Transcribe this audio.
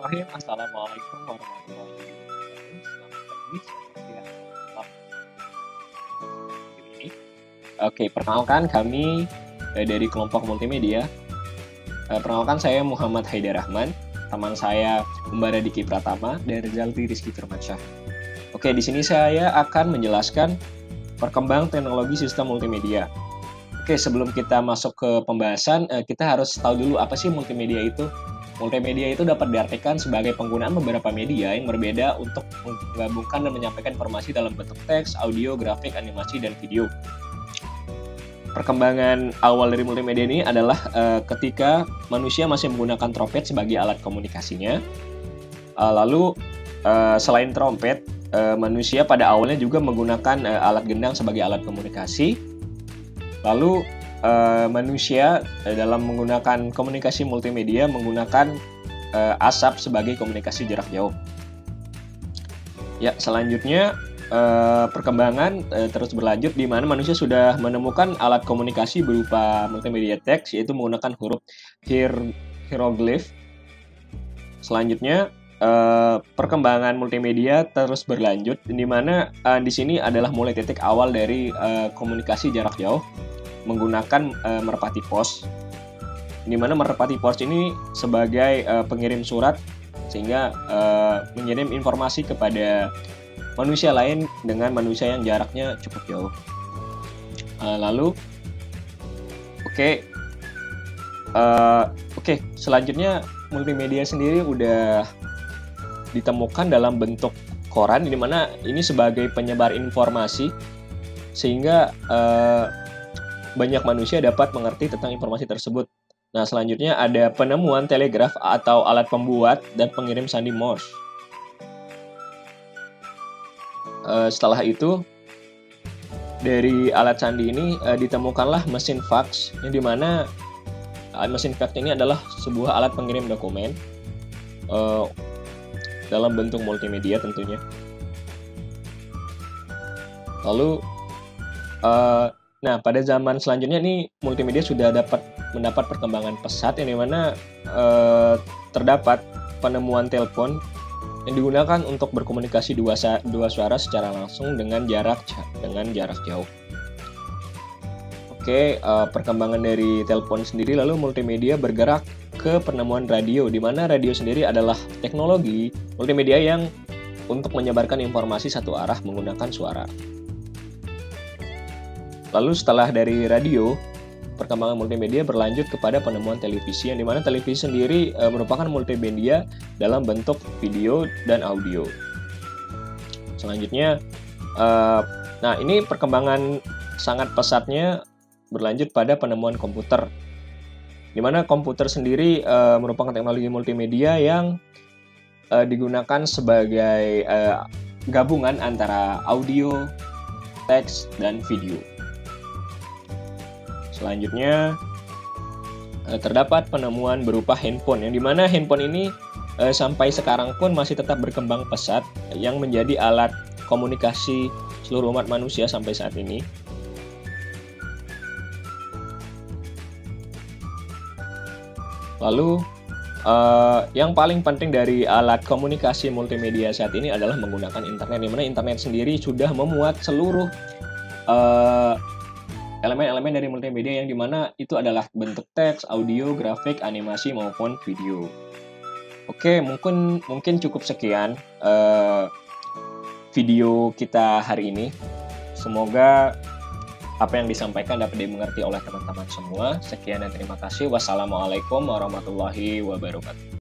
Bismillahirrahmanirrahim. Assalamualaikum warahmatullahi wabarakatuh. Selamat pagi, selamat siang, selamat malam. Ini. Oke, perkenalkan kami dari kelompok multimedia. Perkenalkan saya Muhammad Haidar Rahman, teman saya Mbara Diki Pratama dan Rizalti Rizky Firmansyah. Oke, di sini saya akan menjelaskan perkembangan teknologi sistem multimedia. Oke, sebelum kita masuk ke pembahasan, kita harus tahu dulu apa sih multimedia itu. Multimedia itu dapat diartikan sebagai penggunaan beberapa media yang berbeda untuk menggabungkan dan menyampaikan informasi dalam bentuk teks, audio, grafik, animasi, dan video. Perkembangan awal dari multimedia ini adalah ketika manusia masih menggunakan trompet sebagai alat komunikasinya. Lalu selain trompet, manusia pada awalnya juga menggunakan alat gendang sebagai alat komunikasi. Lalu manusia dalam menggunakan komunikasi multimedia menggunakan asap sebagai komunikasi jarak jauh. Ya, selanjutnya perkembangan terus berlanjut di mana manusia sudah menemukan alat komunikasi berupa multimedia teks, yaitu menggunakan huruf hieroglif. Selanjutnya perkembangan multimedia terus berlanjut di mana di sini adalah mulai titik awal dari komunikasi jarak jauh menggunakan merpati pos, di mana merpati pos ini sebagai pengirim surat sehingga mengirim informasi kepada manusia lain dengan manusia yang jaraknya cukup jauh. Lalu selanjutnya multimedia sendiri udah ditemukan dalam bentuk koran, di mana ini sebagai penyebar informasi sehingga banyak manusia dapat mengerti tentang informasi tersebut. Nah, selanjutnya ada penemuan telegraf atau alat pembuat dan pengirim sandi Morse. Setelah itu, dari alat sandi ini ditemukanlah mesin fax, yang dimana mesin fax ini adalah sebuah alat pengirim dokumen dalam bentuk multimedia tentunya. Lalu nah, pada zaman selanjutnya nih multimedia sudah mendapat perkembangan pesat, yang dimana terdapat penemuan telepon yang digunakan untuk berkomunikasi dua suara secara langsung dengan jarak jauh. Perkembangan dari telepon sendiri, lalu multimedia bergerak ke penemuan radio, di mana radio sendiri adalah teknologi multimedia yang untuk menyebarkan informasi satu arah menggunakan suara. Lalu setelah dari radio, perkembangan multimedia berlanjut kepada penemuan televisi, yang dimana televisi sendiri merupakan multimedia dalam bentuk video dan audio. Selanjutnya, nah ini perkembangan sangat pesatnya berlanjut pada penemuan komputer, di mana komputer sendiri merupakan teknologi multimedia yang digunakan sebagai gabungan antara audio, teks, dan video. Selanjutnya terdapat penemuan berupa handphone, yang dimana handphone ini sampai sekarang pun masih tetap berkembang pesat, yang menjadi alat komunikasi seluruh umat manusia sampai saat ini. Lalu yang paling penting dari alat komunikasi multimedia saat ini adalah menggunakan internet, di mana internet sendiri sudah memuat seluruh elemen-elemen dari multimedia, yang dimana itu adalah bentuk teks, audio, grafik, animasi, maupun video. Mungkin cukup sekian video kita hari ini. Semoga apa yang disampaikan dapat dimengerti oleh teman-teman semua. Sekian dan terima kasih. Wassalamualaikum warahmatullahi wabarakatuh.